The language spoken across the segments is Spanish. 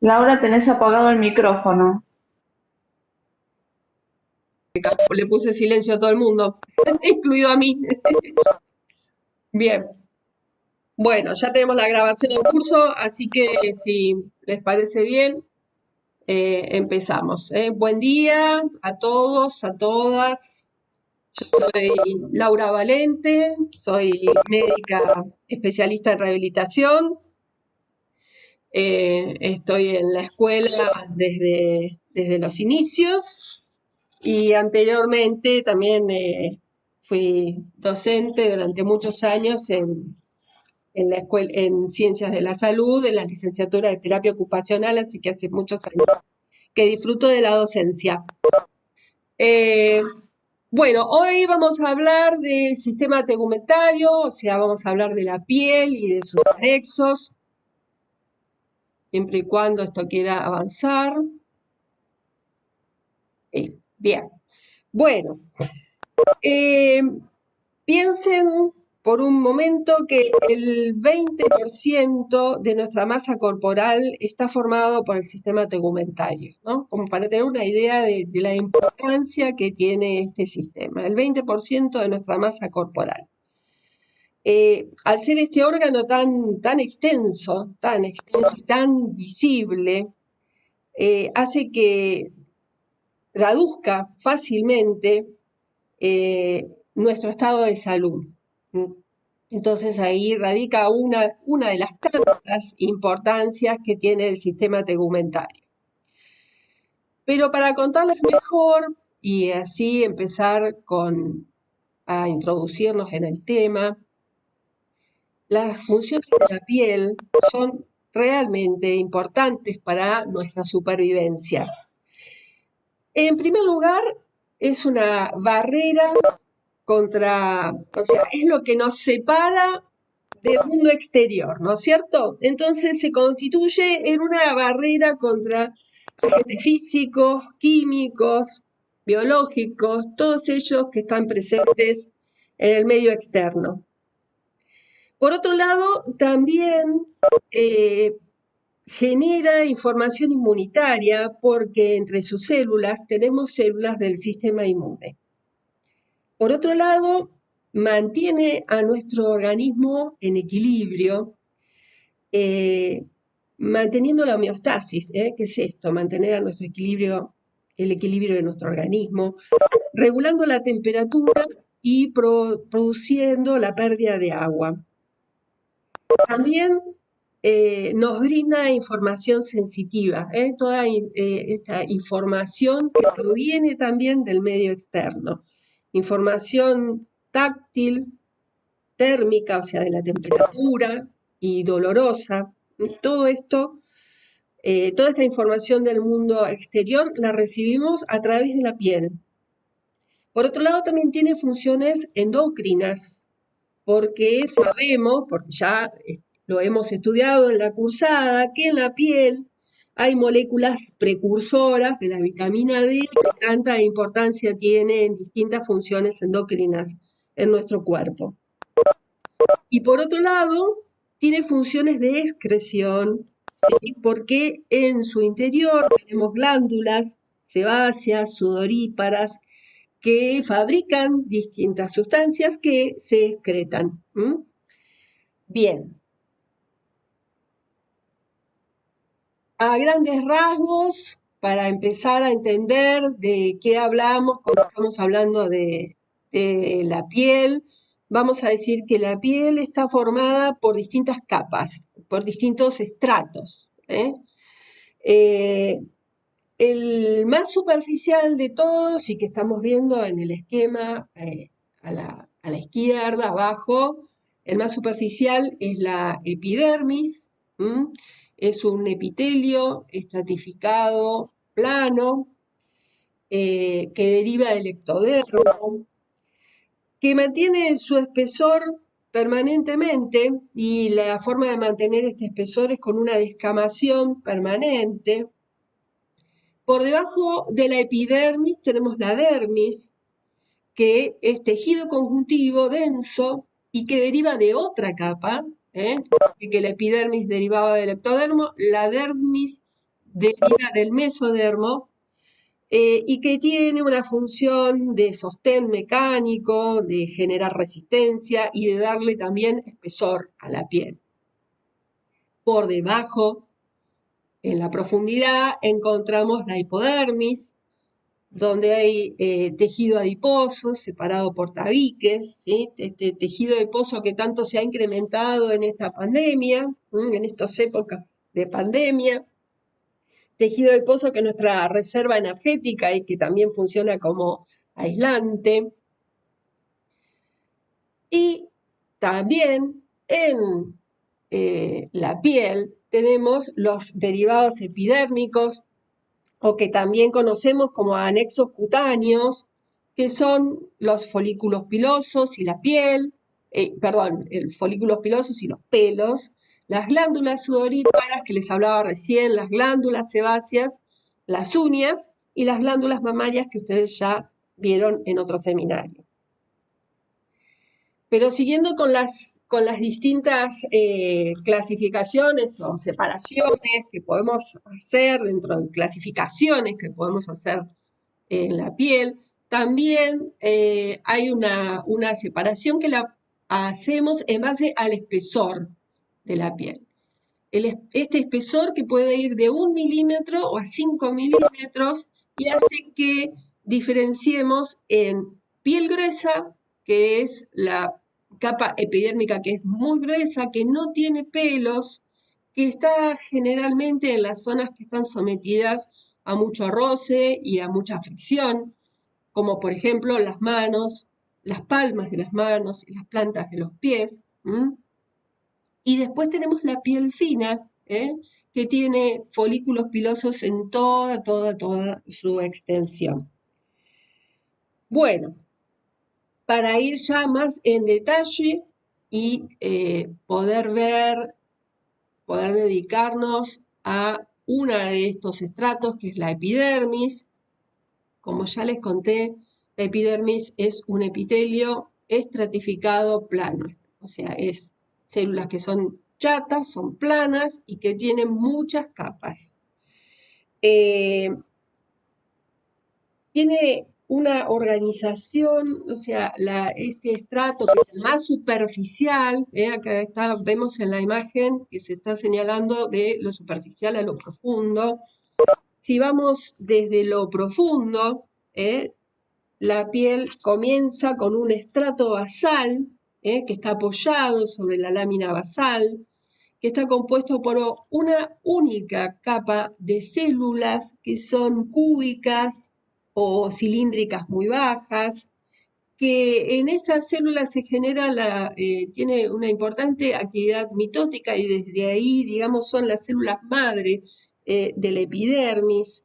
Laura, tenés apagado el micrófono. Le puse silencio a todo el mundo, incluido a mí. Bien, bueno, ya tenemos la grabación en curso, así que si les parece bien, empezamos. Buen día a todos, a todas. Yo soy Laura Valente, soy médica especialista en rehabilitación. Estoy en la escuela desde los inicios. Y anteriormente también fui docente durante muchos años en la escuela, en Ciencias de la Salud, en la licenciatura de Terapia Ocupacional, así que hace muchos años que disfruto de la docencia. Eh, bueno, hoy vamos a hablar de sistema tegumentario, o sea, vamos a hablar de la piel y de sus anexos, siempre y cuando esto quiera avanzar. Bien, bueno. Eh, Piensen por un momento que el 20% de nuestra masa corporal está formado por el sistema tegumentario, ¿no? Como para tener una idea de la importancia que tiene este sistema. El 20% de nuestra masa corporal. Al ser este órgano tan extenso y tan visible, hace que traduzca fácilmente nuestro estado de salud. Entonces ahí radica una de las tantas importancias que tiene el sistema tegumentario. Pero para contarles mejor y así empezar a introducirnos en el tema, las funciones de la piel son realmente importantes para nuestra supervivencia. En primer lugar, es una barrera o sea, es lo que nos separa del mundo exterior, ¿no es cierto? Entonces se constituye en una barrera contra agentes físicos, químicos, biológicos, todos ellos que están presentes en el medio externo. Por otro lado, también genera información inmunitaria porque entre sus células tenemos células del sistema inmune. Por otro lado, mantiene a nuestro organismo en equilibrio, manteniendo la homeostasis. ¿Qué es esto? Mantener a nuestro equilibrio, el equilibrio de nuestro organismo, regulando la temperatura y produciendo la pérdida de agua. También nos brinda información sensitiva, toda esta información que proviene también del medio externo. Información táctil, térmica, o sea, de la temperatura, y dolorosa. Todo esto, toda esta información del mundo exterior la recibimos a través de la piel. Por otro lado, también tiene funciones endocrinas, porque sabemos, porque ya lo hemos estudiado en la cursada, que en la piel hay moléculas precursoras de la vitamina D que tanta importancia tiene en distintas funciones endocrinas en nuestro cuerpo. Y por otro lado, tiene funciones de excreción, ¿sí? Porque en su interior tenemos glándulas sebáceas, sudoríparas, que fabrican distintas sustancias que se excretan. Bien. A grandes rasgos, para empezar a entender de qué hablamos cuando estamos hablando de la piel, vamos a decir que la piel está formada por distintas capas, por distintos estratos. El más superficial de todos, y que estamos viendo en el esquema a la izquierda, abajo, el más superficial es la epidermis. Es un epitelio estratificado, plano, que deriva del ectodermo, que mantiene su espesor permanentemente, y la forma de mantener este espesor es con una descamación permanente. Por debajo de la epidermis tenemos la dermis, que es tejido conjuntivo denso y que deriva de otra capa, que la epidermis derivaba del ectodermo. La dermis deriva del mesodermo y que tiene una función de sostén mecánico, de generar resistencia y de darle también espesor a la piel. Por debajo, en la profundidad, encontramos la hipodermis, donde hay tejido adiposo separado por tabiques, ¿sí? Este tejido adiposo que tanto se ha incrementado en esta pandemia, en estas épocas de pandemia. Tejido adiposo que es nuestra reserva energética y que también funciona como aislante. Y también en la piel tenemos los derivados epidérmicos, o que también conocemos como anexos cutáneos, que son los folículos pilosos y la piel, los folículos pilosos y los pelos, las glándulas sudoríparas que les hablaba recién, las glándulas sebáceas, las uñas y las glándulas mamarias que ustedes ya vieron en otro seminario. Pero siguiendo con las distintas clasificaciones o separaciones que podemos hacer dentro de clasificaciones que podemos hacer en la piel, también hay una separación que la hacemos en base al espesor de la piel. Este espesor que puede ir de 1 milímetro o a 5 milímetros y hace que diferenciemos en piel gruesa, que es la capa epidérmica que es muy gruesa, que no tiene pelos, que está generalmente en las zonas que están sometidas a mucho roce y a mucha fricción, como por ejemplo las manos, las palmas de las manos y las plantas de los pies. Y después tenemos la piel fina, que tiene folículos pilosos en toda su extensión. Bueno, para ir ya más en detalle y poder dedicarnos a uno de estos estratos, que es la epidermis. Como ya les conté, la epidermis es un epitelio estratificado plano, o sea, es células que son chatas, son planas y que tienen muchas capas. Tiene una organización, o sea, este estrato que es el más superficial, acá vemos en la imagen que se está señalando de lo superficial a lo profundo. Si vamos desde lo profundo, la piel comienza con un estrato basal, que está apoyado sobre la lámina basal, que está compuesto por una única capa de células que son cúbicas o cilíndricas muy bajas, que en esas células se genera tiene una importante actividad mitótica y desde ahí, digamos, son las células madre de la epidermis.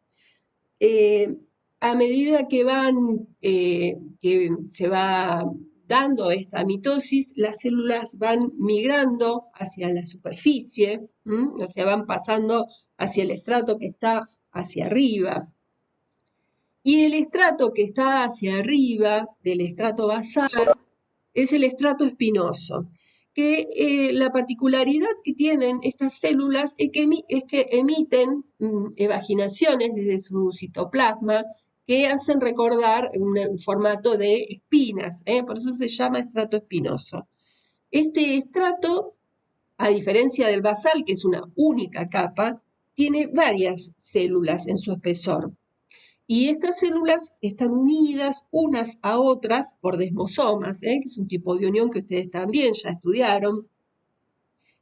A medida que se va dando esta mitosis, las células van migrando hacia la superficie, o sea, van pasando hacia el estrato que está hacia arriba. Y el estrato que está hacia arriba del estrato basal es el estrato espinoso, que la particularidad que tienen estas células es que emiten evaginaciones desde su citoplasma que hacen recordar un formato de espinas, por eso se llama estrato espinoso. Este estrato, a diferencia del basal, que es una única capa, tiene varias células en su espesor. Y estas células están unidas unas a otras por desmosomas, que es un tipo de unión que ustedes también ya estudiaron.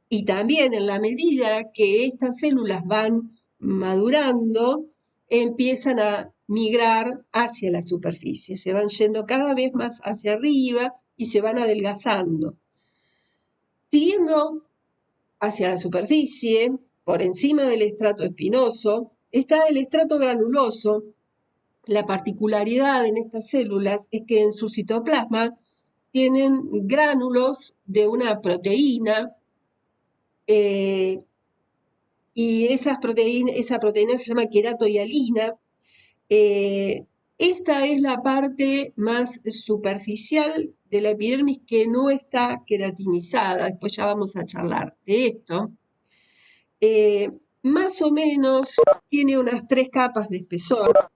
Y también en la medida que estas células van madurando, empiezan a migrar hacia la superficie, se van yendo cada vez más hacia arriba y se van adelgazando. Siguiendo hacia la superficie, por encima del estrato espinoso, está el estrato granuloso. La particularidad en estas células es que en su citoplasma tienen gránulos de una proteína y esa proteína se llama queratohialina. Esta es la parte más superficial de la epidermis que no está queratinizada. Después ya vamos a charlar de esto. más o menos tiene unas 3 capas de espesor.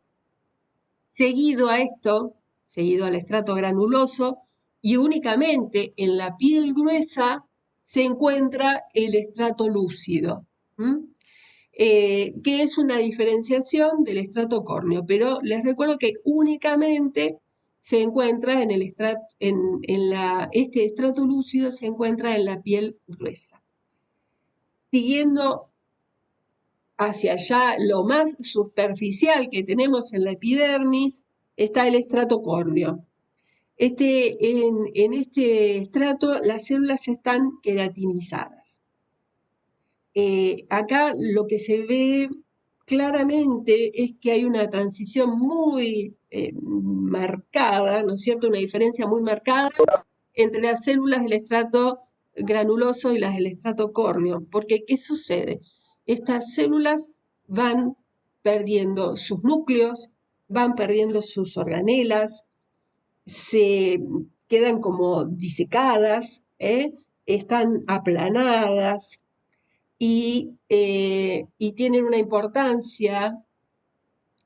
Seguido a esto, seguido al estrato granuloso, y únicamente en la piel gruesa se encuentra el estrato lúcido, que es una diferenciación del estrato córneo, pero les recuerdo que únicamente se encuentra en el este estrato lúcido se encuentra en la piel gruesa. Siguiendo hacia allá, lo más superficial que tenemos en la epidermis, está el estrato córneo. En este estrato las células están queratinizadas. Acá lo que se ve claramente es que hay una transición muy marcada, ¿no es cierto? Una diferencia muy marcada entre las células del estrato granuloso y las del estrato córneo. Porque, ¿qué sucede? Estas células van perdiendo sus núcleos, van perdiendo sus organelas, se quedan como disecadas, están aplanadas y tienen una importancia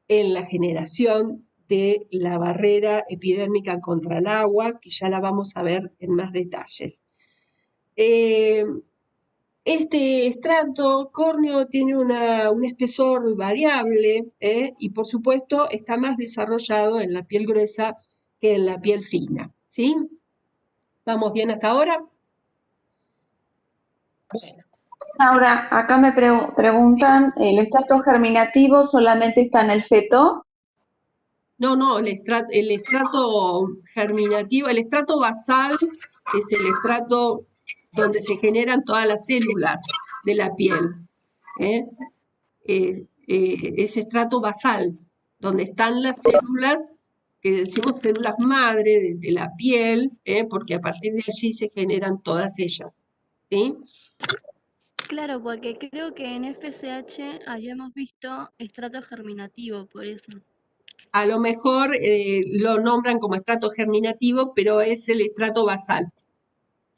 en la generación de la barrera epidérmica contra el agua, que ya la vamos a ver en más detalles. Este estrato córneo tiene un espesor variable y por supuesto está más desarrollado en la piel gruesa que en la piel fina, ¿sí? ¿Vamos bien hasta ahora? Bueno. Laura, acá me preguntan, ¿el estrato germinativo solamente está en el feto? No, el estrato germinativo, el estrato basal es el estrato donde se generan todas las células de la piel. Ese estrato basal, donde están las células, que decimos células madre de la piel, porque a partir de allí se generan todas ellas. ¿Sí? Claro, porque creo que en FSH habíamos visto estrato germinativo, por eso. A lo mejor lo nombran como estrato germinativo, pero es el estrato basal.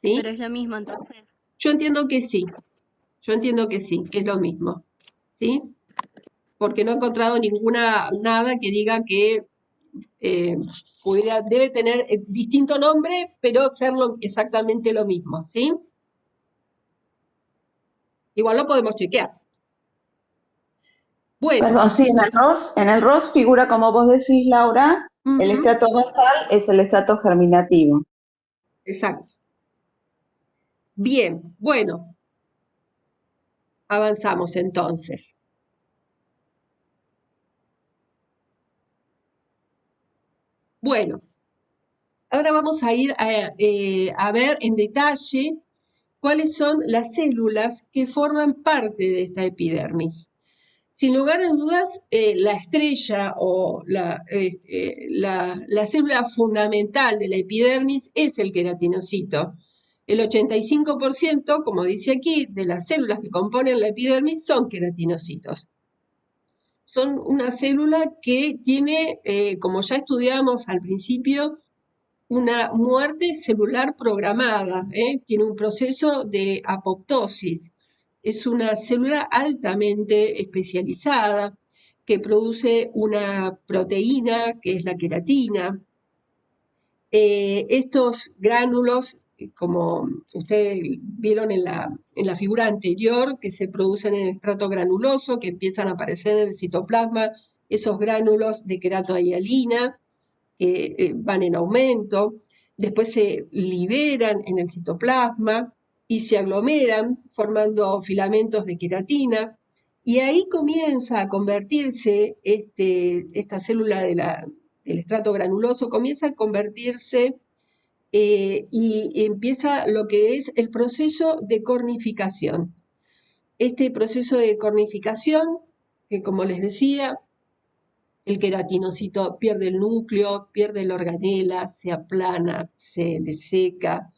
¿Sí? Pero es lo mismo entonces. Yo entiendo que sí. Yo entiendo que sí, que es lo mismo. ¿Sí? Porque no he encontrado nada que diga que debe tener distinto nombre, pero ser exactamente lo mismo. ¿Sí? Igual lo podemos chequear. Bueno. Perdón, sí, en el ROS figura, como vos decís, Laura, el estrato basal es el estrato germinativo. Exacto. Bien, bueno. Avanzamos entonces. Bueno, ahora vamos a ir a ver en detalle cuáles son las células que forman parte de esta epidermis. Sin lugar a dudas, la estrella o la célula fundamental de la epidermis es el queratinocito. El 85%, como dice aquí, de las células que componen la epidermis son queratinocitos. Son una célula que tiene, como ya estudiamos al principio, una muerte celular programada, tiene un proceso de apoptosis. Es una célula altamente especializada que produce una proteína que es la queratina. Estos gránulos, como ustedes vieron en la figura anterior, que se producen en el estrato granuloso, que empiezan a aparecer en el citoplasma, esos gránulos de queratohialina, van en aumento, después se liberan en el citoplasma y se aglomeran formando filamentos de queratina, y ahí comienza a convertirse esta célula del estrato granuloso, comienza a convertirse y empieza lo que es el proceso de cornificación. Este proceso de cornificación, que como les decía, el queratinocito pierde el núcleo, pierde la organela, se aplana, se deseca.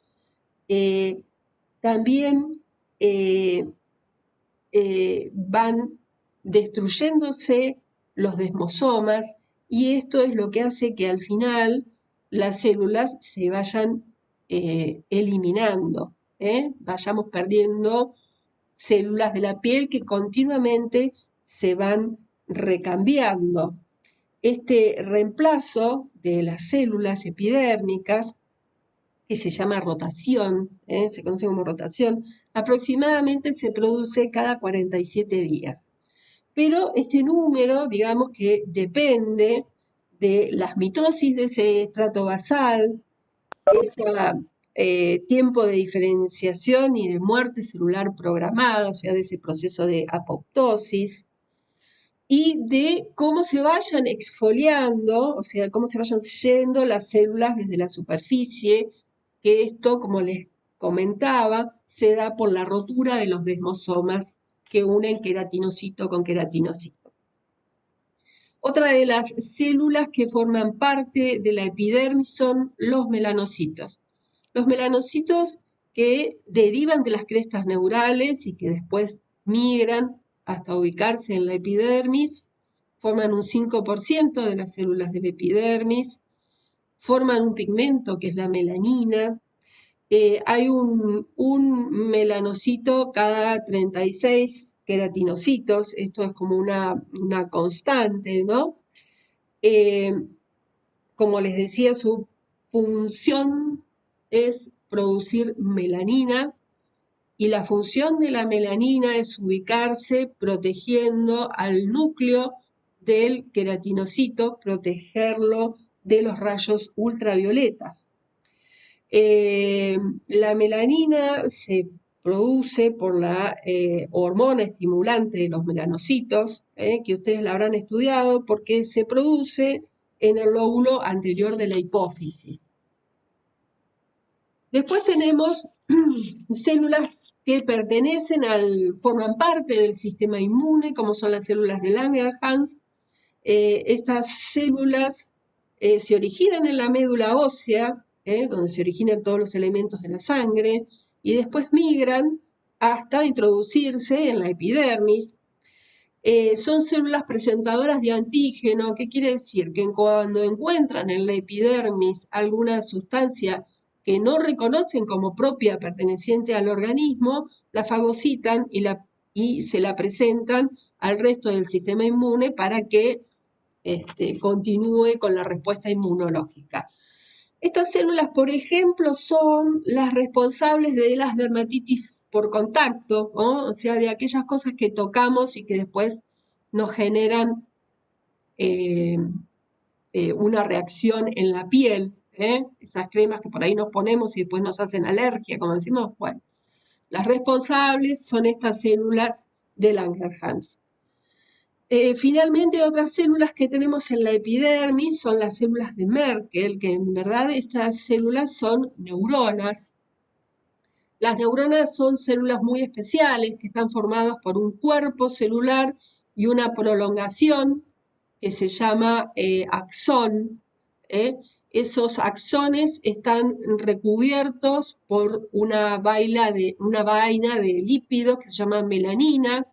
También van destruyéndose los desmosomas y esto es lo que hace que al final las células se vayan eliminando, vayamos perdiendo células de la piel que continuamente se van recambiando. Este reemplazo de las células epidérmicas, que se llama rotación, se conoce como rotación, aproximadamente se produce cada 47 días. Pero este número, digamos que depende de las mitosis de ese estrato basal, ese tiempo de diferenciación y de muerte celular programada, o sea, de ese proceso de apoptosis, y de cómo se vayan exfoliando, o sea, cómo se vayan yendo las células desde la superficie, que esto, como les comentaba, se da por la rotura de los desmosomas que unen queratinocito con queratinocito. Otra de las células que forman parte de la epidermis son los melanocitos. Los melanocitos que derivan de las crestas neurales y que después migran hasta ubicarse en la epidermis, forman un 5% de las células de la epidermis, forman un pigmento que es la melanina. Hay un melanocito cada 36 queratinocitos, esto es como una constante, ¿no? Como les decía, su función es producir melanina, y la función de la melanina es ubicarse protegiendo al núcleo del queratinocito, protegerlo de los rayos ultravioletas. La melanina se produce por la hormona estimulante de los melanocitos, que ustedes la habrán estudiado, porque se produce en el lóbulo anterior de la hipófisis. Después tenemos células que forman parte del sistema inmune, como son las células de Langerhans. Estas células se originan en la médula ósea, donde se originan todos los elementos de la sangre, y después migran hasta introducirse en la epidermis. Son células presentadoras de antígeno. ¿Qué quiere decir? Que cuando encuentran en la epidermis alguna sustancia que no reconocen como propia perteneciente al organismo, la fagocitan y se la presentan al resto del sistema inmune para que continúe con la respuesta inmunológica. Estas células, por ejemplo, son las responsables de las dermatitis por contacto, ¿no? O sea, de aquellas cosas que tocamos y que después nos generan una reacción en la piel, esas cremas que por ahí nos ponemos y después nos hacen alergia, como decimos. Bueno, las responsables son estas células de Langerhans. Finalmente, otras células que tenemos en la epidermis son las células de Merkel, que en verdad estas células son neuronas. Las neuronas son células muy especiales que están formadas por un cuerpo celular y una prolongación que se llama axón. Esos axones están recubiertos por una vaina de lípidos que se llama melanina,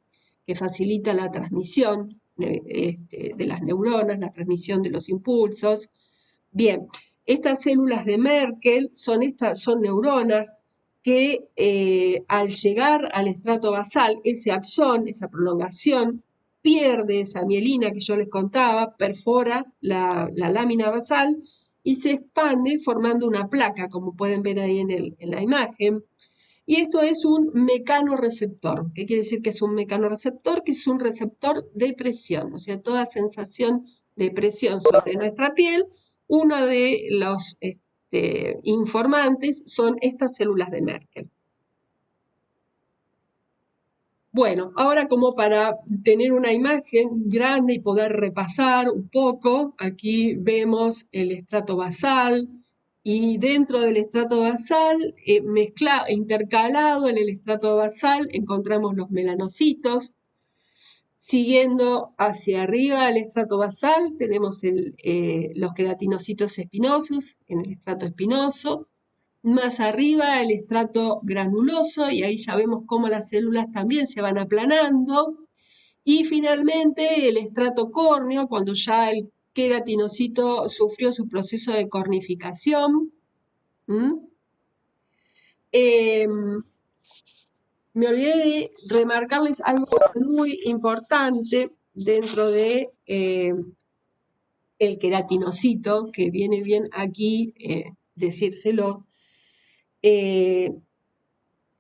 que facilita la transmisión de las neuronas, la transmisión de los impulsos. Bien, estas células de Merkel son neuronas que al llegar al estrato basal, ese axón, esa prolongación, pierde esa mielina que yo les contaba, perfora la lámina basal y se expande formando una placa, como pueden ver ahí en la imagen. Y esto es un mecanorreceptor. ¿Qué quiere decir que es un mecanorreceptor? Que es un receptor de presión, o sea, toda sensación de presión sobre nuestra piel, uno de los informantes son estas células de Merkel. Bueno, ahora como para tener una imagen grande y poder repasar un poco, aquí vemos el estrato basal, y dentro del estrato basal, intercalado en el estrato basal, encontramos los melanocitos. Siguiendo hacia arriba del estrato basal, tenemos los queratinocitos espinosos en el estrato espinoso. Más arriba el estrato granuloso, y ahí ya vemos cómo las células también se van aplanando. Y finalmente el estrato córneo, cuando ya el queratinocito sufrió su proceso de cornificación. me olvidé de remarcarles algo muy importante dentro de el queratinocito, que viene bien aquí decírselo. En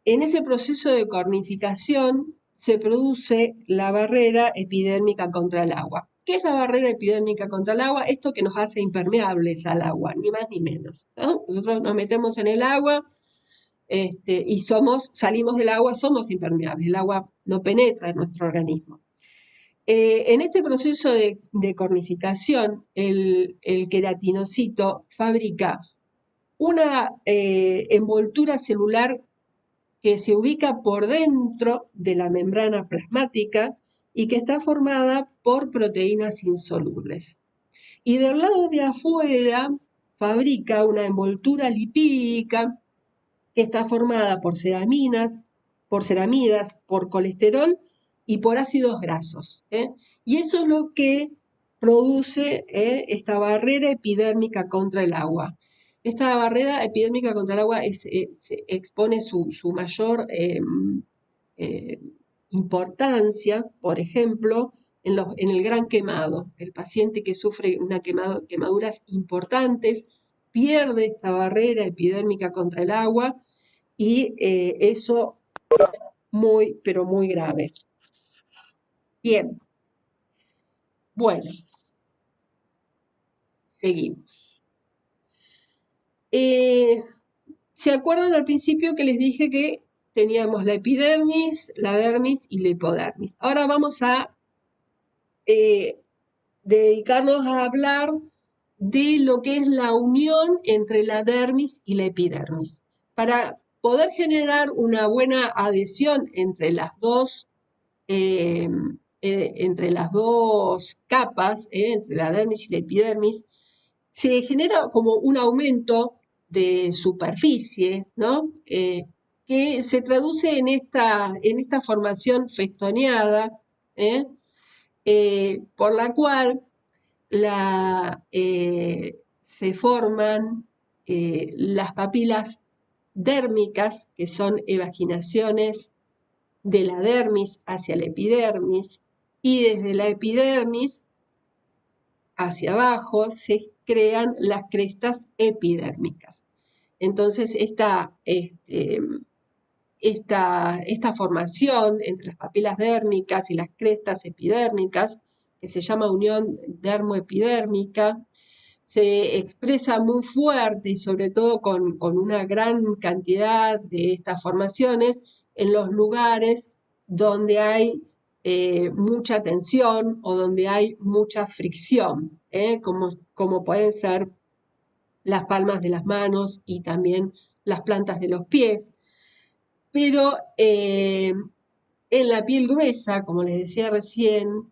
ese proceso de cornificación se produce la barrera epidérmica contra el agua. ¿Qué es la barrera epidérmica contra el agua? Esto que nos hace impermeables al agua, ni más ni menos, ¿no? Nosotros nos metemos en el agua y salimos del agua, somos impermeables, el agua no penetra en nuestro organismo. En este proceso de cornificación, el queratinocito fabrica una envoltura celular que se ubica por dentro de la membrana plasmática y que está formada por proteínas insolubles. Y del lado de afuera fabrica una envoltura lipídica que está formada por ceramidas, por colesterol y por ácidos grasos. Y eso es lo que produce esta barrera epidérmica contra el agua. Esta barrera epidérmica contra el agua expone su mayor importancia, por ejemplo, en el gran quemado. El paciente que sufre quemaduras importantes pierde esta barrera epidérmica contra el agua y eso es muy, pero muy grave. Bien. Bueno, seguimos. ¿Se acuerdan al principio que les dije que teníamos la epidermis, la dermis y la hipodermis? Ahora vamos a dedicarnos a hablar de lo que es la unión entre la dermis y la epidermis. Para poder generar una buena adhesión entre las dos capas, entre la dermis y la epidermis, se genera como un aumento de superficie, ¿no? Que se traduce en esta formación festoneada, por la cual se forman las papilas dérmicas, que son evaginaciones de la dermis hacia la epidermis, y desde la epidermis hacia abajo se crean las crestas epidérmicas. Entonces, esta formación entre las papilas dérmicas y las crestas epidérmicas, que se llama unión dermoepidérmica, se expresa muy fuerte y sobre todo con una gran cantidad de estas formaciones en los lugares donde hay mucha tensión o donde hay mucha fricción, como pueden ser las palmas de las manos y también las plantas de los pies. Pero en la piel gruesa, como les decía recién,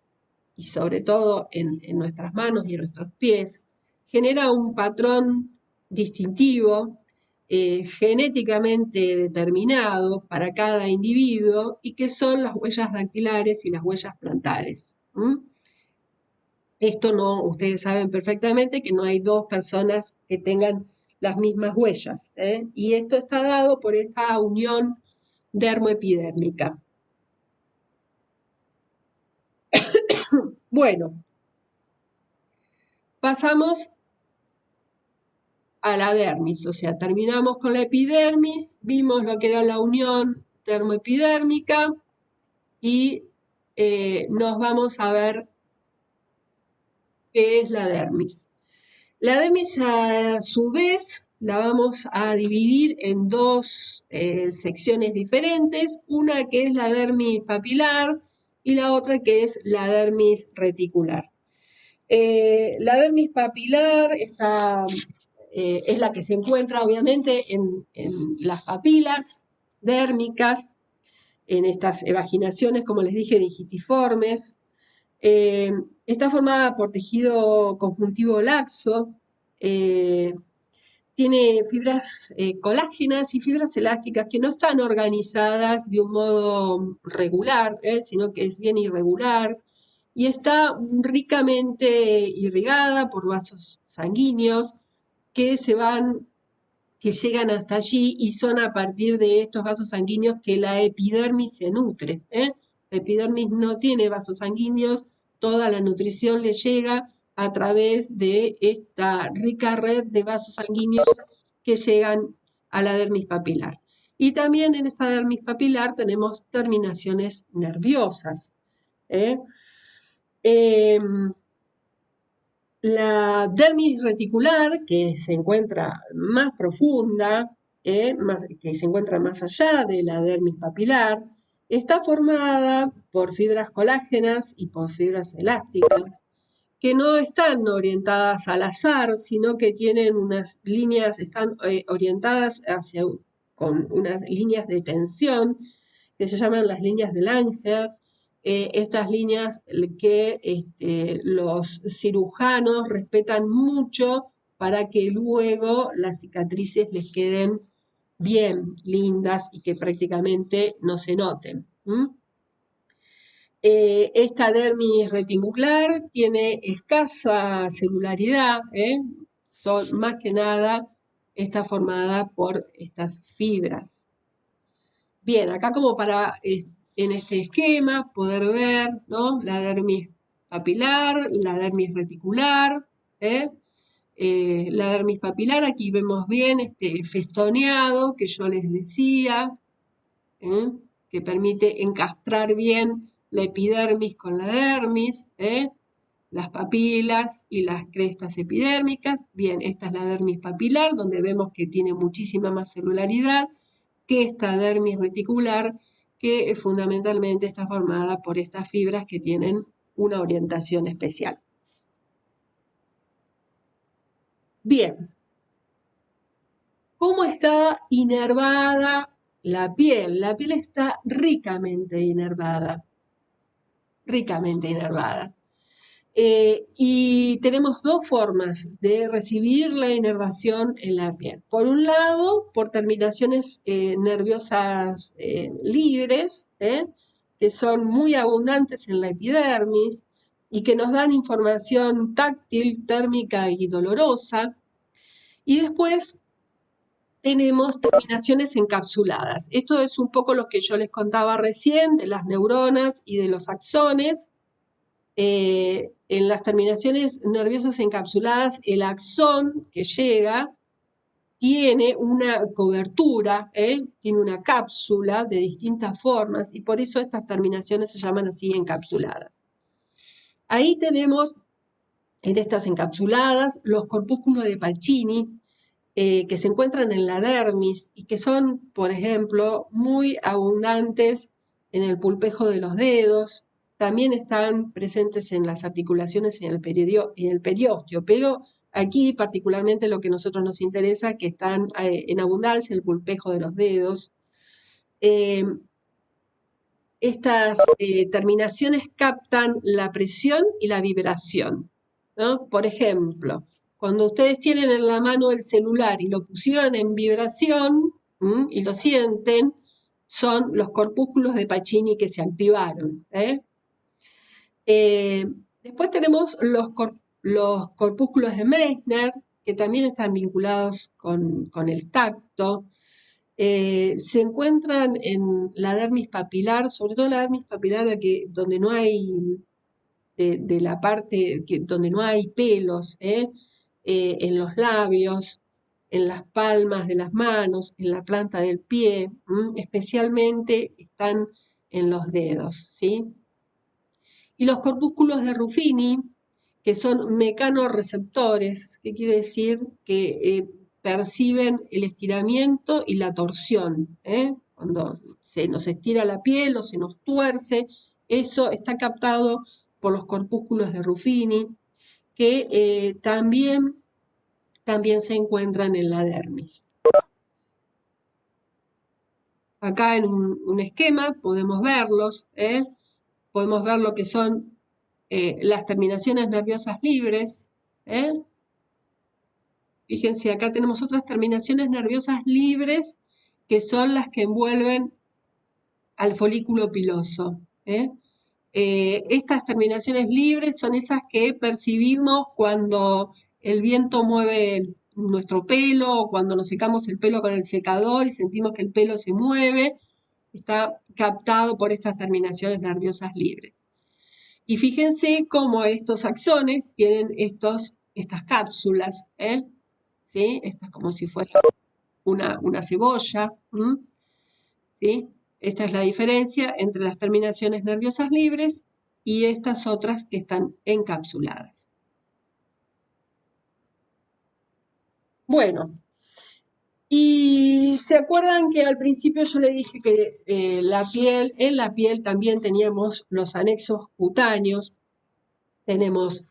y sobre todo en nuestras manos y en nuestros pies, genera un patrón distintivo, genéticamente determinado para cada individuo, y que son las huellas dactilares y las huellas plantares. Esto no, ustedes saben perfectamente que no hay dos personas que tengan las mismas huellas, y esto está dado por esta unión dermoepidérmica. Bueno, pasamos a la dermis, o sea, terminamos con la epidermis, vimos lo que era la unión dermoepidérmica y nos vamos a ver qué es la dermis. La dermis, a su vez, la vamos a dividir en dos secciones diferentes, una que es la dermis papilar y la otra que es la dermis reticular. La dermis papilar es la que se encuentra obviamente en las papilas dérmicas, en estas evaginaciones, como les dije, digitiformes. Está formada por tejido conjuntivo laxo, tiene fibras colágenas y fibras elásticas que no están organizadas de un modo regular, sino que es bien irregular, y está ricamente irrigada por vasos sanguíneos que se van que llegan hasta allí y son a partir de estos vasos sanguíneos que la epidermis se nutre. La epidermis no tiene vasos sanguíneos, toda la nutrición le llega a través de esta rica red de vasos sanguíneos que llegan a la dermis papilar. Y también en esta dermis papilar tenemos terminaciones nerviosas. La dermis reticular, que se encuentra más profunda, que se encuentra más allá de la dermis papilar, está formada por fibras colágenas y por fibras elásticas, que no están orientadas al azar, sino que tienen unas líneas, están orientadas con unas líneas de tensión, que se llaman las líneas de Langer. Estas líneas que los cirujanos respetan mucho para que luego las cicatrices les queden bien lindas y que prácticamente no se noten. Esta dermis reticular tiene escasa celularidad, más que nada está formada por estas fibras. Bien, acá como para en este esquema poder ver, ¿no?, la dermis papilar, la dermis reticular. La dermis papilar, aquí vemos bien este festoneado que yo les decía, que permite encastrar bien la epidermis con la dermis, las papilas y las crestas epidérmicas. Bien, esta es la dermis papilar, donde vemos que tiene muchísima más celularidad que esta dermis reticular, que fundamentalmente está formada por estas fibras que tienen una orientación especial. Bien, ¿cómo está inervada la piel? La piel está ricamente inervada. Y tenemos dos formas de recibir la inervación en la piel. Por un lado, por terminaciones nerviosas libres, que son muy abundantes en la epidermis y que nos dan información táctil, térmica y dolorosa. Y después tenemos terminaciones encapsuladas. Esto es un poco lo que yo les contaba recién de las neuronas y de los axones. En las terminaciones nerviosas encapsuladas, el axón que llega tiene una cobertura, tiene una cápsula de distintas formas y por eso estas terminaciones se llaman así encapsuladas. Ahí tenemos en estas encapsuladas los corpúsculos de Pacini, que se encuentran en la dermis y que son, por ejemplo, muy abundantes en el pulpejo de los dedos. También están presentes en las articulaciones y en el periósteo, pero aquí particularmente lo que a nosotros nos interesa, que están en abundancia en el pulpejo de los dedos. Estas terminaciones captan la presión y la vibración, ¿no? Por ejemplo, cuando ustedes tienen en la mano el celular y lo pusieron en vibración y lo sienten, son los corpúsculos de Pacini que se activaron. Después tenemos los corpúsculos de Meissner, que también están vinculados con el tacto. Se encuentran en la dermis papilar, sobre todo la dermis papilar donde no hay, de la parte donde no hay pelos, en los labios, en las palmas de las manos, en la planta del pie, especialmente están en los dedos, ¿sí? Y los corpúsculos de Ruffini, que son mecanorreceptores, que quiere decir que perciben el estiramiento y la torsión. Cuando se nos estira la piel o se nos tuerce, eso está captado por los corpúsculos de Ruffini, que también se encuentran en la dermis. Acá en un esquema podemos verlos, podemos ver lo que son las terminaciones nerviosas libres. Fíjense, acá tenemos otras terminaciones nerviosas libres que son las que envuelven al folículo piloso. Estas terminaciones libres son esas que percibimos cuando el viento mueve nuestro pelo, cuando nos secamos el pelo con el secador y sentimos que el pelo se mueve, está captado por estas terminaciones nerviosas libres. Y fíjense cómo estos axones tienen estas cápsulas, ¿sí? Estas como si fuera una cebolla, ¿sí? Esta es la diferencia entre las terminaciones nerviosas libres y estas otras que están encapsuladas. Bueno, y se acuerdan que al principio yo le dije que en la piel también teníamos los anexos cutáneos, tenemos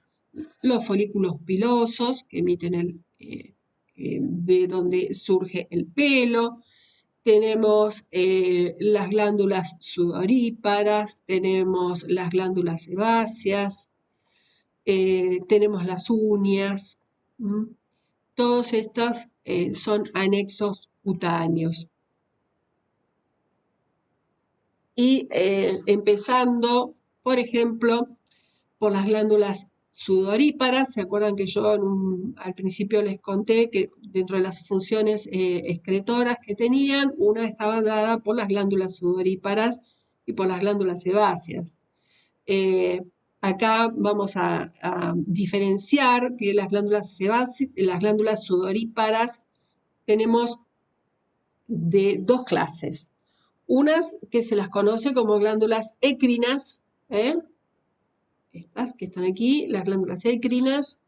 los folículos pilosos que emiten de donde surge el pelo, tenemos las glándulas sudoríparas, tenemos las glándulas sebáceas, tenemos las uñas. Todos estos son anexos cutáneos. Y empezando, por ejemplo, por las glándulas sudoríparas, ¿se acuerdan que yo al principio les conté que dentro de las funciones excretoras que tenían, una estaba dada por las glándulas sudoríparas y por las glándulas sebáceas? Acá vamos a diferenciar que las glándulas sudoríparas tenemos de dos clases. Unas que se las conoce como glándulas écrinas, estas que están aquí, las glándulas écrinas,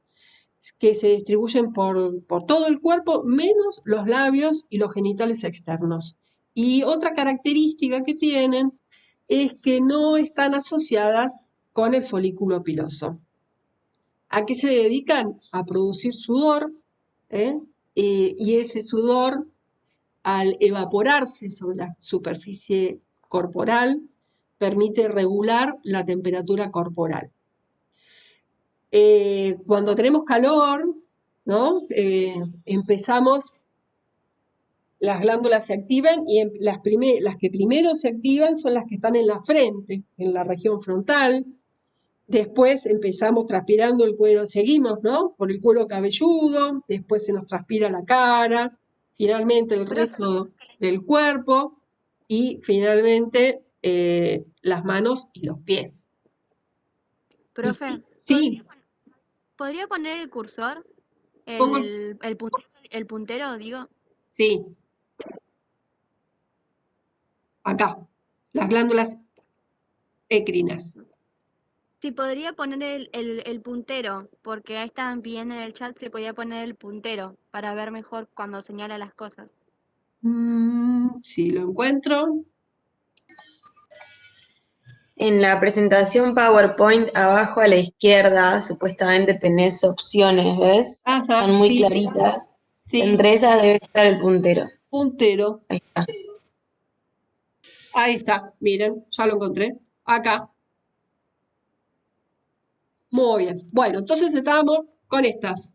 que se distribuyen por todo el cuerpo, menos los labios y los genitales externos. Y otra característica que tienen es que no están asociadas con el folículo piloso. ¿A qué se dedican? A producir sudor, y ese sudor, al evaporarse sobre la superficie corporal, permite regular la temperatura corporal. Cuando tenemos calor, ¿no? Empezamos, las glándulas se activan y las que primero se activan son las que están en la frente, en la región frontal. Después empezamos transpirando el cuero, seguimos, ¿no? Por el cuero cabelludo, después se nos transpira la cara, finalmente el resto del cuerpo y finalmente las manos y los pies. Profe, sí. ¿Podría poner el cursor? El puntero, digo. Sí. Acá, las glándulas écrinas. Sí, podría poner el puntero, porque ahí están pidiendo en el chat si podía poner el puntero para ver mejor cuando señala las cosas. Si lo encuentro. En la presentación PowerPoint, abajo a la izquierda, supuestamente tenés opciones, ¿ves? Ajá, están muy claritas. Sí. Entre esas debe estar el puntero. Puntero. Ahí está. Ahí está, miren, ya lo encontré. Acá. Muy bien. Bueno, entonces estábamos con estas.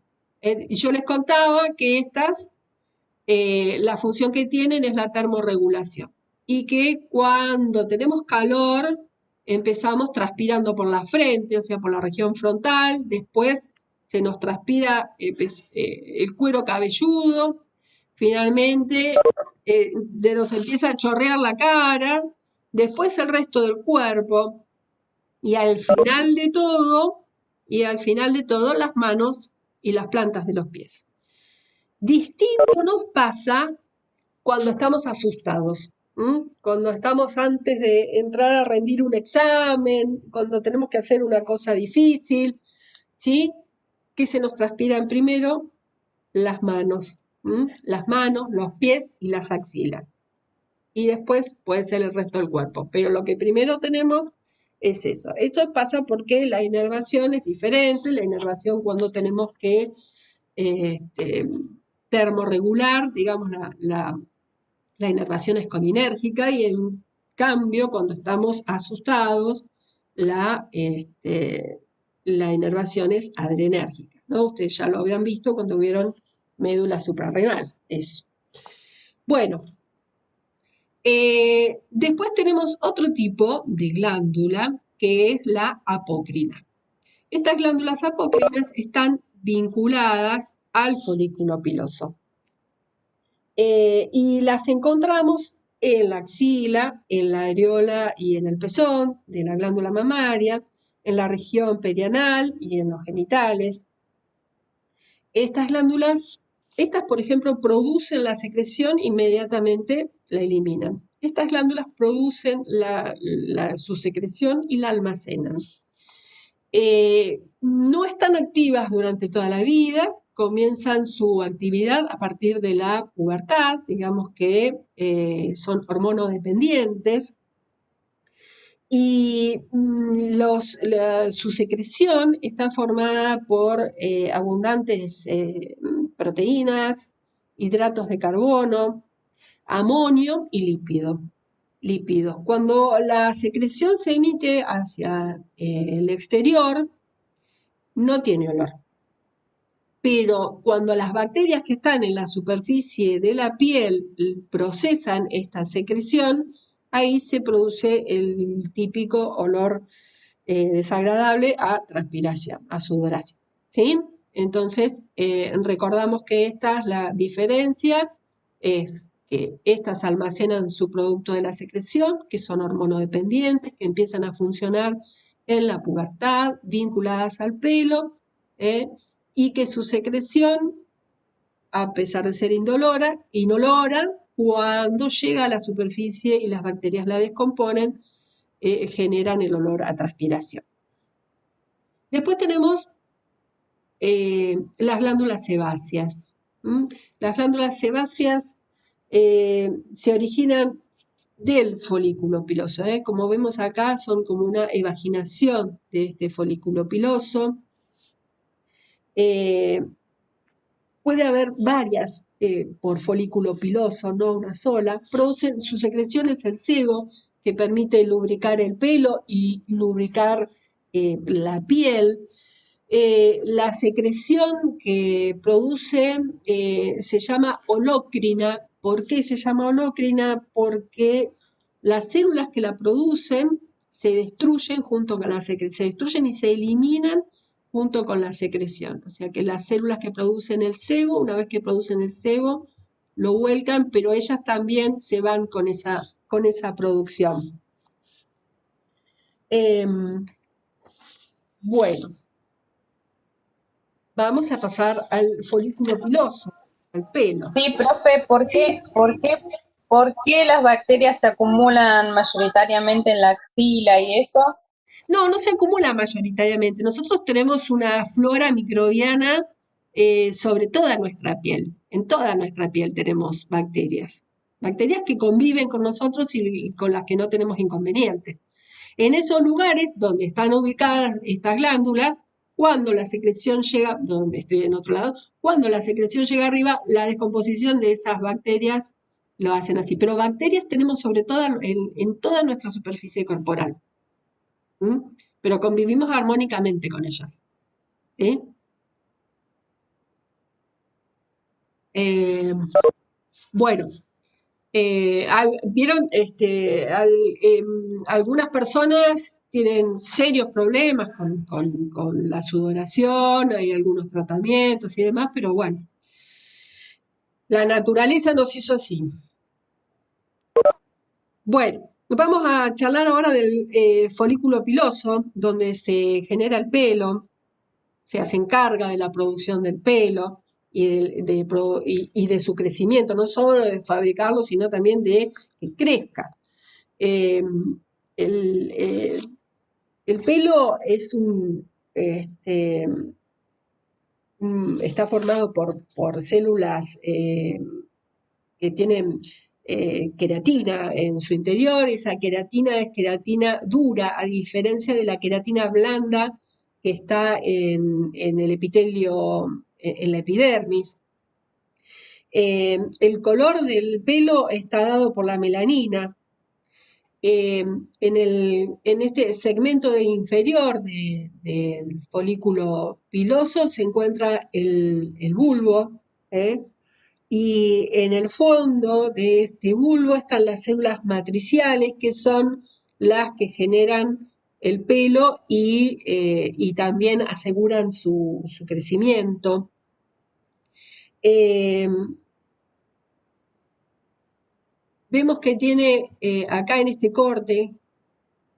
Yo les contaba que estas, la función que tienen es la termorregulación. Y que cuando tenemos calor, empezamos transpirando por la frente, o sea, por la región frontal. Después se nos transpira el cuero cabelludo. Finalmente, nos empieza a chorrear la cara. Después el resto del cuerpo. Y al final de todo, las manos y las plantas de los pies. Distinto nos pasa cuando estamos asustados, cuando estamos antes de entrar a rendir un examen, cuando tenemos que hacer una cosa difícil, ¿sí? ¿Qué se nos transpiran primero? Las manos, los pies y las axilas. Y después puede ser el resto del cuerpo, pero lo que primero tenemos es eso. Esto pasa porque la inervación es diferente, la inervación cuando tenemos que termorregular, digamos, la inervación es colinérgica y en cambio cuando estamos asustados la inervación es adrenérgica, ¿no? Ustedes ya lo habrán visto cuando vieron médula suprarrenal, eso. Bueno, después tenemos otro tipo de glándula que es la apócrina. Estas glándulas apócrinas están vinculadas al folículo piloso. Y las encontramos en la axila, en la areola y en el pezón de la glándula mamaria, en la región perianal y en los genitales. Estas glándulas, por ejemplo, producen la secreción, inmediatamente la eliminan. Estas glándulas producen su secreción y la almacenan. No están activas durante toda la vida, comienzan su actividad a partir de la pubertad, digamos que son hormonodependientes, y su secreción está formada por abundantes proteínas, hidratos de carbono, amonio y lípidos. Cuando la secreción se emite hacia el exterior, no tiene olor. Pero cuando las bacterias que están en la superficie de la piel procesan esta secreción, ahí se produce el típico olor desagradable a transpiración, a sudoración, ¿sí? Entonces, recordamos que la diferencia es que estas almacenan su producto de la secreción, que son hormonodependientes, que empiezan a funcionar en la pubertad, vinculadas al pelo, y que su secreción, a pesar de ser inolora, cuando llega a la superficie y las bacterias la descomponen, generan el olor a transpiración. Después tenemos las glándulas sebáceas. Las glándulas sebáceas se originan del folículo piloso. Como vemos acá, son como una evaginación de este folículo piloso. Puede haber varias por folículo piloso, no una sola. Su secreción es el sebo, que permite lubricar el pelo y lubricar la piel. La secreción que produce se llama holocrina. ¿Por qué se llama holocrina? Porque las células que la producen se destruyen junto con la secreción, se destruyen y se eliminan junto con la secreción. O sea que las células que producen el sebo, una vez que producen el sebo, lo vuelcan, pero ellas también se van con esa producción. Bueno, vamos a pasar al folículo piloso, al pelo. Sí, profe, ¿por qué las bacterias se acumulan mayoritariamente en la axila y eso? No, no se acumula mayoritariamente. Nosotros tenemos una flora microbiana sobre toda nuestra piel. En toda nuestra piel tenemos bacterias. Bacterias que conviven con nosotros y con las que no tenemos inconveniente. En esos lugares donde están ubicadas estas glándulas, cuando la secreción llega, donde estoy en otro lado, cuando la secreción llega arriba, la descomposición de esas bacterias lo hacen así. Pero bacterias tenemos sobre todo en toda nuestra superficie corporal. Pero convivimos armónicamente con ellas. ¿Sí? Bueno, vieron, algunas personas tienen serios problemas con la sudoración, hay algunos tratamientos y demás, pero bueno, la naturaleza nos hizo así. Bueno, vamos a charlar ahora del folículo piloso, donde se genera el pelo, se encarga de la producción del pelo y de su crecimiento, no solo de fabricarlo, sino también de que crezca. El pelo es está formado por células que tienen queratina en su interior. Esa queratina es queratina dura, a diferencia de la queratina blanda que está en el epitelio, en la epidermis. El color del pelo está dado por la melanina. En este segmento inferior del folículo piloso se encuentra el bulbo, y en el fondo de este bulbo están las células matriciales, que son las que generan el pelo y también aseguran su crecimiento. Vemos que tiene acá en este corte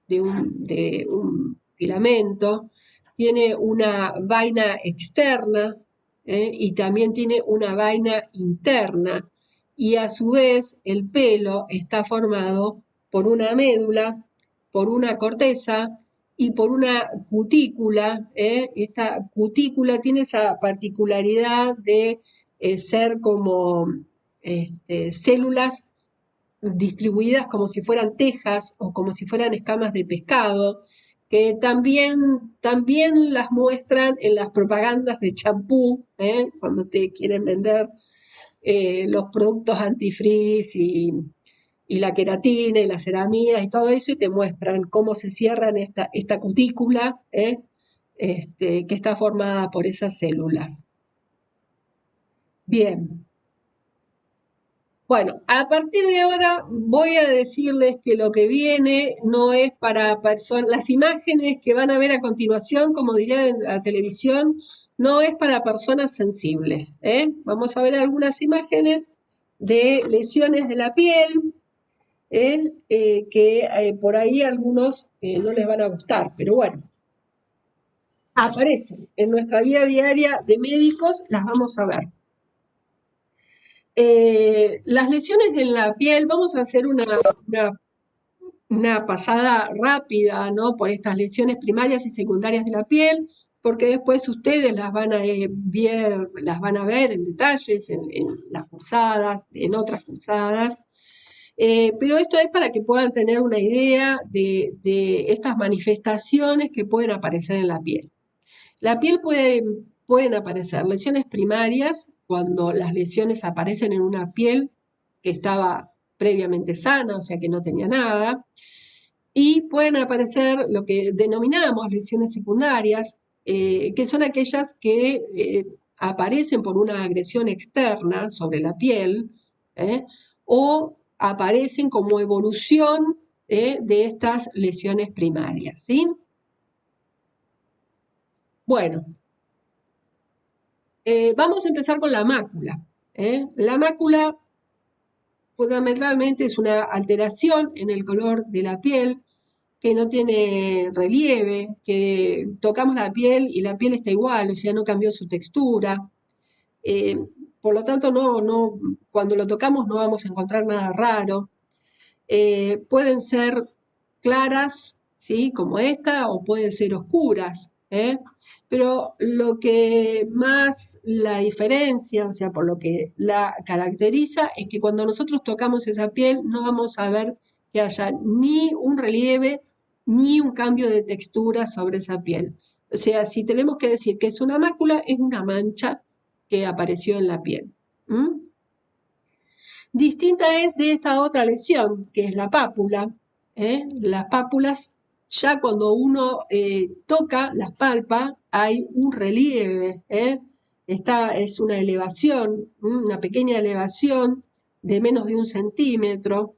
de un filamento, tiene una vaina externa y también tiene una vaina interna, y a su vez el pelo está formado por una médula, por una corteza y por una cutícula. Esta cutícula tiene esa particularidad de ser como células distribuidas como si fueran tejas o como si fueran escamas de pescado, que también las muestran en las propagandas de champú, cuando te quieren vender los productos antifrizz y la queratina y las ceramidas y todo eso, y te muestran cómo se cierran esta cutícula que está formada por esas células. Bien. Bueno, a partir de ahora voy a decirles que lo que viene no es para personas, las imágenes que van a ver a continuación, como diría en la televisión, no es para personas sensibles. Vamos a ver algunas imágenes de lesiones de la piel, que por ahí a algunos no les van a gustar, pero bueno, aparecen en nuestra vida diaria de médicos, las vamos a ver. Las lesiones en la piel, vamos a hacer una pasada rápida, ¿no?, por estas lesiones primarias y secundarias de la piel, porque después ustedes las van a ver en detalles en las cursadas, en otras cursadas. Pero esto es para que puedan tener una idea de estas manifestaciones que pueden aparecer en la piel. La piel pueden aparecer lesiones primarias, cuando las lesiones aparecen en una piel que estaba previamente sana, o sea que no tenía nada, y pueden aparecer lo que denominamos lesiones secundarias, que son aquellas que aparecen por una agresión externa sobre la piel, o aparecen como evolución de estas lesiones primarias, ¿sí? Bueno, vamos a empezar con la mácula. La mácula fundamentalmente es una alteración en el color de la piel que no tiene relieve, que tocamos la piel y la piel está igual, o sea, no cambió su textura. Por lo tanto, cuando lo tocamos no vamos a encontrar nada raro. Pueden ser claras, ¿sí?, como esta, o pueden ser oscuras, pero lo que más la diferencia, o sea, por lo que la caracteriza, es que cuando nosotros tocamos esa piel no vamos a ver que haya ni un relieve ni un cambio de textura sobre esa piel. O sea, si tenemos que decir que es una mácula, es una mancha que apareció en la piel. Distinta es de esta otra lesión, que es la pápula. Las pápulas, ya cuando uno toca, las palpa, hay un relieve. Esta es una elevación, una pequeña elevación de menos de 1 centímetro,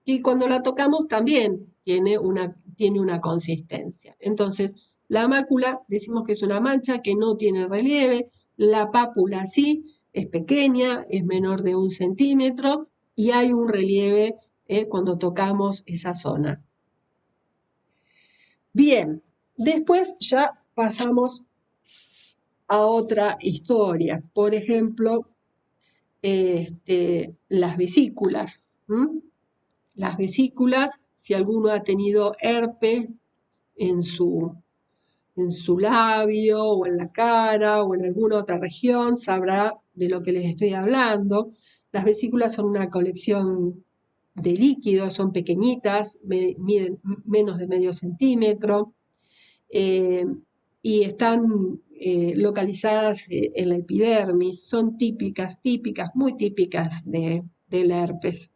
y cuando la tocamos también tiene una consistencia. Entonces, la mácula decimos que es una mancha que no tiene relieve, la pápula sí, es pequeña, es menor de 1 centímetro y hay un relieve cuando tocamos esa zona. Bien, después ya pasamos a otra historia. Por ejemplo, las vesículas. Las vesículas, si alguno ha tenido herpes en su labio o en la cara o en alguna otra región, sabrá de lo que les estoy hablando. Las vesículas son una colección de líquidos, son pequeñitas, miden menos de medio centímetro, y están localizadas en la epidermis. Son típicas, muy típicas del herpes.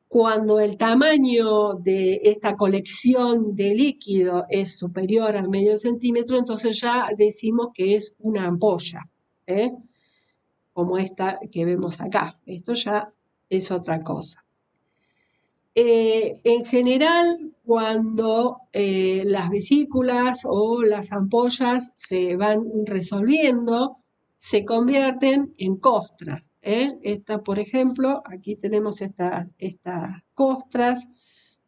Cuando el tamaño de esta colección de líquido es superior a medio centímetro, entonces ya decimos que es una ampolla, como esta que vemos acá. Esto ya es otra cosa. En general, cuando las vesículas o las ampollas se van resolviendo, se convierten en costras. Esta, por ejemplo, aquí tenemos estas costras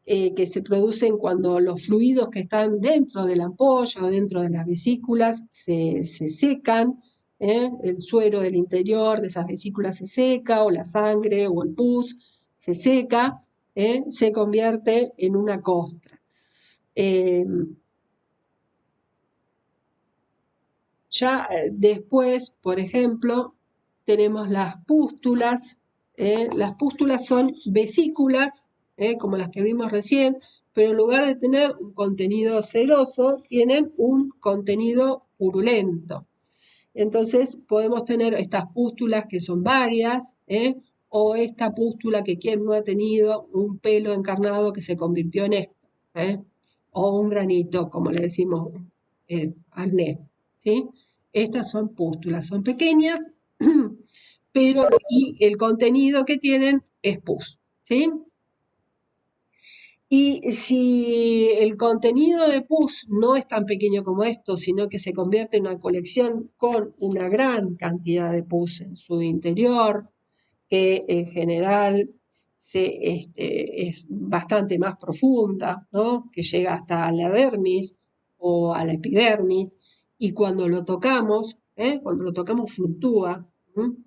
que se producen cuando los fluidos que están dentro de la ampolla o dentro de las vesículas se secan. El suero del interior de esas vesículas se seca, o la sangre o el pus se seca, se convierte en una costra. Ya después, por ejemplo, tenemos las pústulas. Las pústulas son vesículas, como las que vimos recién, pero en lugar de tener un contenido seroso, tienen un contenido purulento. Entonces podemos tener estas pústulas que son varias, o esta pústula que quien no ha tenido un pelo encarnado que se convirtió en esto, o un granito, como le decimos, acné, ¿sí? Estas son pústulas, son pequeñas, pero y el contenido que tienen es pus, ¿sí? Y si el contenido de pus no es tan pequeño como esto, sino que se convierte en una colección con una gran cantidad de pus en su interior, que en general es bastante más profunda, ¿no? Que llega hasta la dermis o a la epidermis, y cuando lo tocamos fluctúa,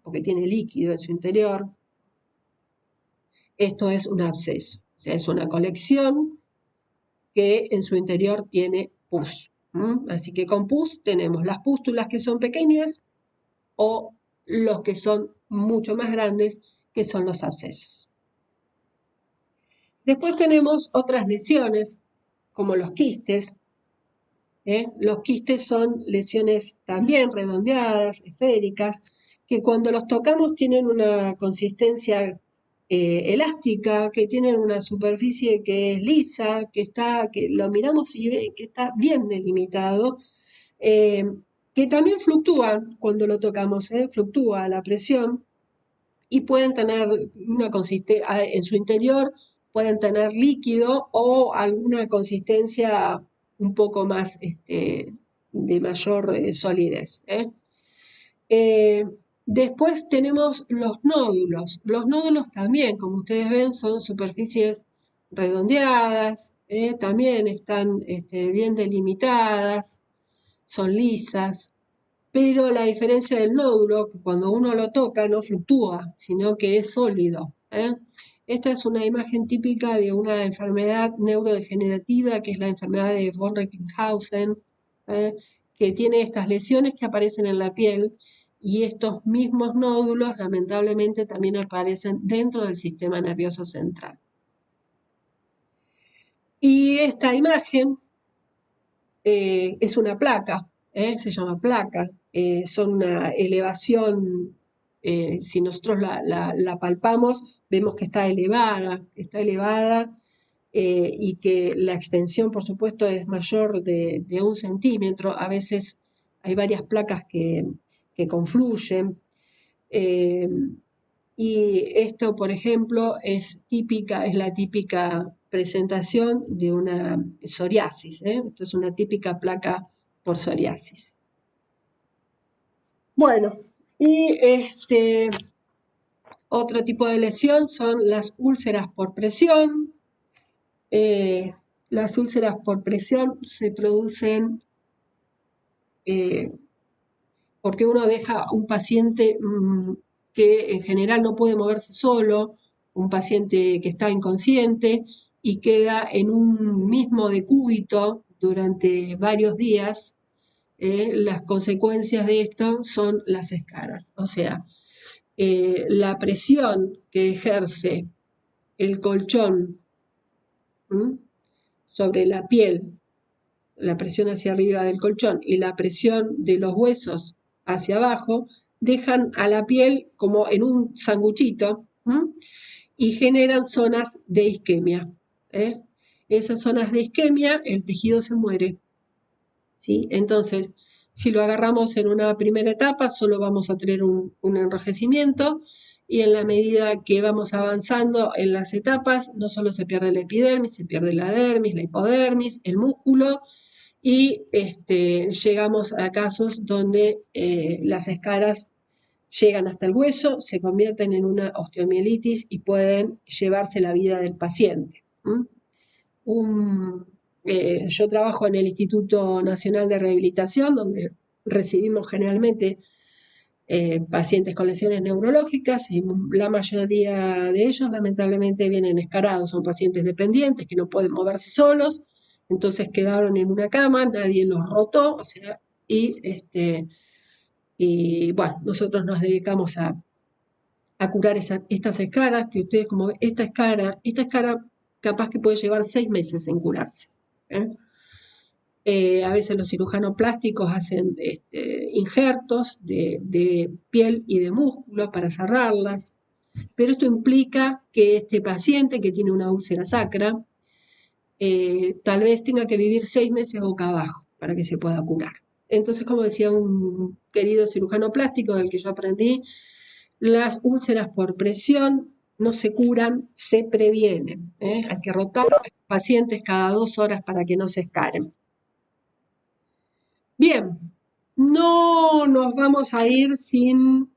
porque tiene líquido en su interior. Esto es un absceso, o sea, es una colección que en su interior tiene pus. Así que con pus tenemos las pústulas que son pequeñas o los que son mucho más grandes, que son los abscesos. Después tenemos otras lesiones, como los quistes. Los quistes son lesiones también redondeadas, esféricas, que cuando los tocamos tienen una consistencia elástica, que tienen una superficie que es lisa, que lo miramos y ve que está bien delimitado, que también fluctúan cuando lo tocamos, fluctúa la presión, y pueden tener una consistencia en su interior, pueden tener líquido o alguna consistencia un poco más de mayor solidez. Después tenemos los nódulos. Los nódulos también, como ustedes ven, son superficies redondeadas, también están bien delimitadas, son lisas, pero la diferencia del nódulo, que cuando uno lo toca no fluctúa, sino que es sólido. Esta es una imagen típica de una enfermedad neurodegenerativa, que es la enfermedad de von Recklinghausen, que tiene estas lesiones que aparecen en la piel, y estos mismos nódulos lamentablemente también aparecen dentro del sistema nervioso central. Y esta imagen es una placa, se llama placa, son una elevación, si nosotros la palpamos, vemos que está elevada, y que la extensión, por supuesto, es mayor de 1 centímetro. A veces hay varias placas que confluyen. Y esto, por ejemplo, es la típica presentación de una psoriasis. Esto es una típica placa por psoriasis. Bueno, y otro tipo de lesión son las úlceras por presión. Las úlceras por presión se producen porque uno deja un paciente que en general no puede moverse solo, un paciente que está inconsciente y queda en un mismo decúbito durante varios días. Las consecuencias de esto son las escaras, o sea, la presión que ejerce el colchón sobre la piel, la presión hacia arriba del colchón y la presión de los huesos hacia abajo, dejan a la piel como en un sanguchito y generan zonas de isquemia. Esas zonas de isquemia, el tejido se muere, ¿sí? Entonces, si lo agarramos en una primera etapa, solo vamos a tener un enrojecimiento, y en la medida que vamos avanzando en las etapas, no solo se pierde la epidermis, se pierde la dermis, la hipodermis, el músculo, y llegamos a casos donde las escaras llegan hasta el hueso, se convierten en una osteomielitis y pueden llevarse la vida del paciente. Yo trabajo en el Instituto Nacional de Rehabilitación, donde recibimos generalmente pacientes con lesiones neurológicas, y la mayoría de ellos lamentablemente vienen escarados, son pacientes dependientes que no pueden moverse solos, entonces quedaron en una cama, nadie los rotó, o sea, y bueno, nosotros nos dedicamos a curar estas escaras, que ustedes como ven, esta escara capaz que puede llevar 6 meses en curarse. A veces los cirujanos plásticos hacen injertos de piel y de músculo para cerrarlas, pero esto implica que este paciente que tiene una úlcera sacra tal vez tenga que vivir 6 meses boca abajo para que se pueda curar. Entonces, como decía un querido cirujano plástico del que yo aprendí, las úlceras por presión no se curan, se previenen. Hay que rotar a los pacientes cada 2 horas para que no se escaren. Bien, no nos vamos a ir sin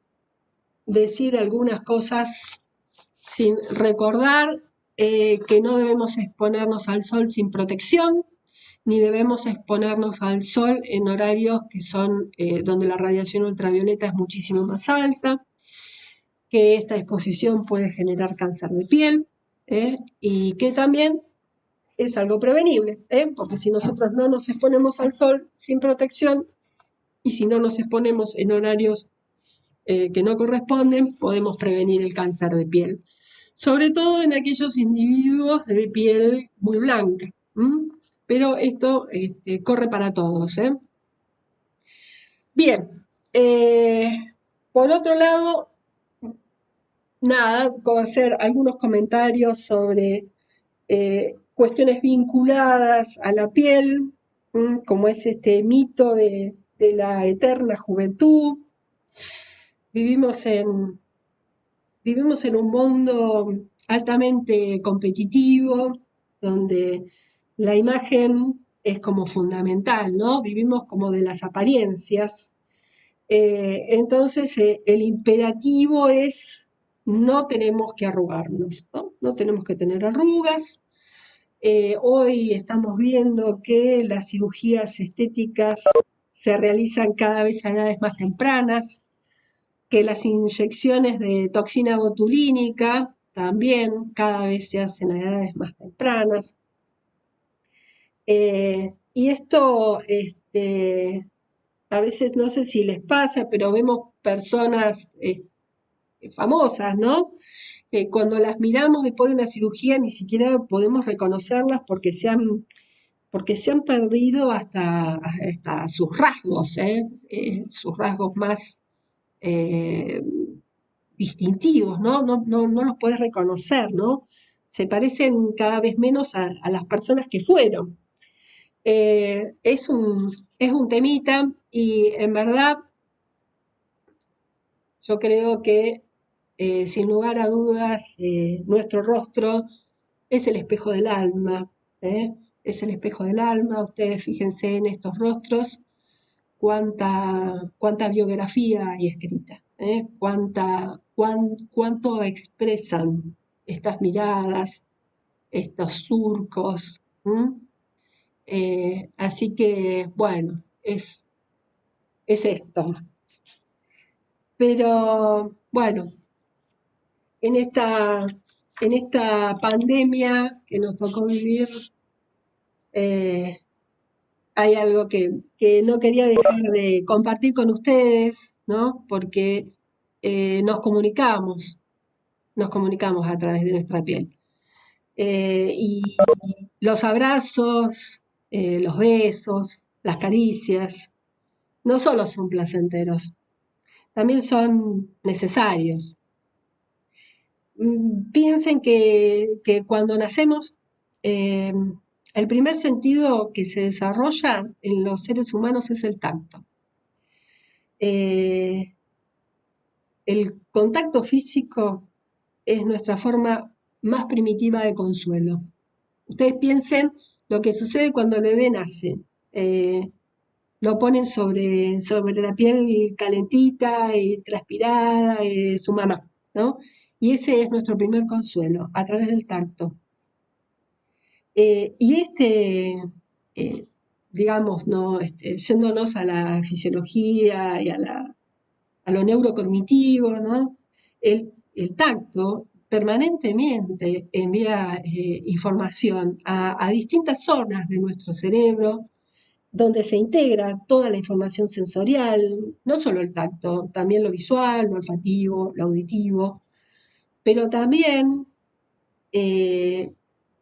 decir algunas cosas, sin recordar que no debemos exponernos al sol sin protección, ni debemos exponernos al sol en horarios que son donde la radiación ultravioleta es muchísimo más alta, que esta exposición puede generar cáncer de piel y que también es algo prevenible, porque si nosotros no nos exponemos al sol sin protección y si no nos exponemos en horarios que no corresponden, podemos prevenir el cáncer de piel, sobre todo en aquellos individuos de piel muy blanca. Pero esto corre para todos. Bien, por otro lado, nada, hacer algunos comentarios sobre cuestiones vinculadas a la piel, como es este mito de la eterna juventud. Vivimos en un mundo altamente competitivo, donde la imagen es como fundamental, ¿no? Vivimos como de las apariencias. Entonces, el imperativo es: no tenemos que arrugarnos, ¿no? No tenemos que tener arrugas. Hoy estamos viendo que las cirugías estéticas se realizan cada vez a edades más tempranas, que las inyecciones de toxina botulínica también cada vez se hacen a edades más tempranas. Y esto a veces no sé si les pasa, pero vemos personas famosas, ¿no? Cuando las miramos después de una cirugía ni siquiera podemos reconocerlas porque se han perdido hasta sus rasgos, sus rasgos más distintivos, ¿no? No los puedes reconocer, ¿no? Se parecen cada vez menos a las personas que fueron. Es un temita y en verdad yo creo que sin lugar a dudas nuestro rostro es el espejo del alma, es el espejo del alma. Ustedes fíjense en estos rostros cuánta biografía hay escrita, cuánto expresan estas miradas, estos surcos. Así que, bueno, es esto. Pero, bueno, en esta pandemia que nos tocó vivir, hay algo que no quería dejar de compartir con ustedes, ¿no? Porque nos comunicamos a través de nuestra piel. Y los abrazos, los besos, las caricias, no solo son placenteros, también son necesarios. Piensen que cuando nacemos, el primer sentido que se desarrolla en los seres humanos es el tacto. El contacto físico es nuestra forma más primitiva de consuelo. Ustedes piensen lo que sucede cuando el bebé nace. lo ponen sobre la piel calentita y transpirada de su mamá, ¿no? Y ese es nuestro primer consuelo, a través del tacto. Y digamos, ¿no? Yéndonos a la fisiología y a lo neurocognitivo, ¿no? El tacto permanentemente envía información a distintas zonas de nuestro cerebro, donde se integra toda la información sensorial, no solo el tacto, también lo visual, lo olfativo, lo auditivo, pero también ese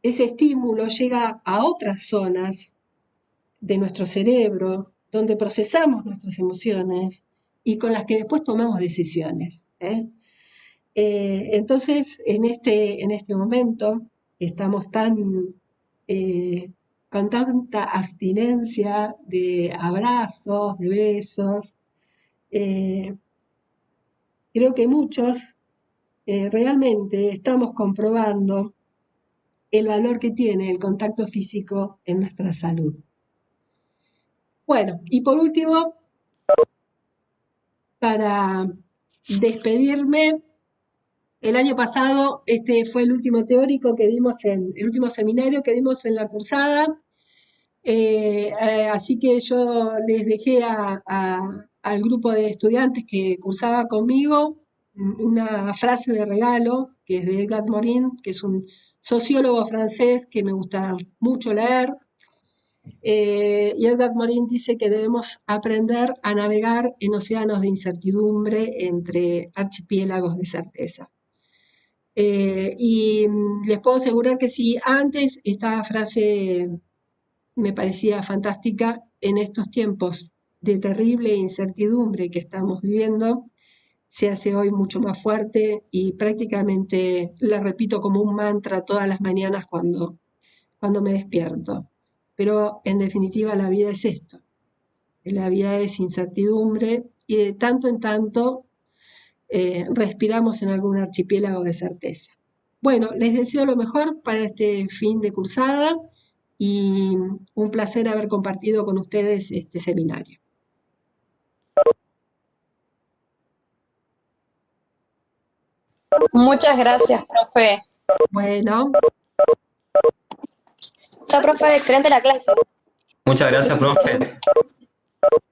estímulo llega a otras zonas de nuestro cerebro, donde procesamos nuestras emociones y con las que después tomamos decisiones. Entonces, en este momento, estamos con tanta abstinencia de abrazos, de besos. Creo que muchos realmente estamos comprobando el valor que tiene el contacto físico en nuestra salud. Bueno, y por último, para despedirme, el año pasado este fue el último teórico que dimos el último seminario que dimos en la cursada, así que yo les dejé al grupo de estudiantes que cursaba conmigo una frase de regalo, que es de Edgar Morin, que es un sociólogo francés que me gusta mucho leer. Y Edgar Morin dice que debemos aprender a navegar en océanos de incertidumbre entre archipiélagos de certeza. Y les puedo asegurar que si antes esta frase me parecía fantástica, en estos tiempos de terrible incertidumbre que estamos viviendo, se hace hoy mucho más fuerte y prácticamente la repito como un mantra todas las mañanas cuando me despierto. Pero en definitiva la vida es esto, la vida es incertidumbre y de tanto en tanto respiramos en algún archipiélago de certeza. Bueno, les deseo lo mejor para este fin de cursada y un placer haber compartido con ustedes este seminario. Muchas gracias, profe. Bueno. Chao, profe, excelente la clase. Muchas gracias, profe.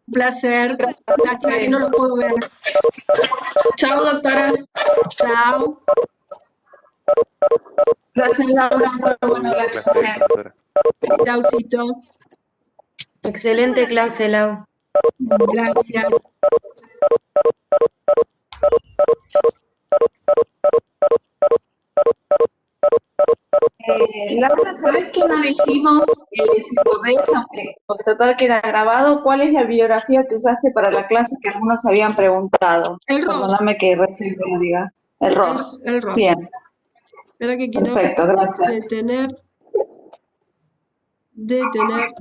Un placer. Lástima que no los puedo ver. Chao, doctora. Chao. Gracias, Laura. Muy buena la clase. Chaucito. Excelente clase, Lau. Gracias. Laura, ¿sabes qué no dijimos? Si podés, aunque por total queda grabado, ¿cuál es la bibliografía que usaste para la clase que algunos habían preguntado? El ROS. Perdóname que recién te lo diga. El ROS. El ROS. Bien. Espera que quiero Perfecto, gracias. detener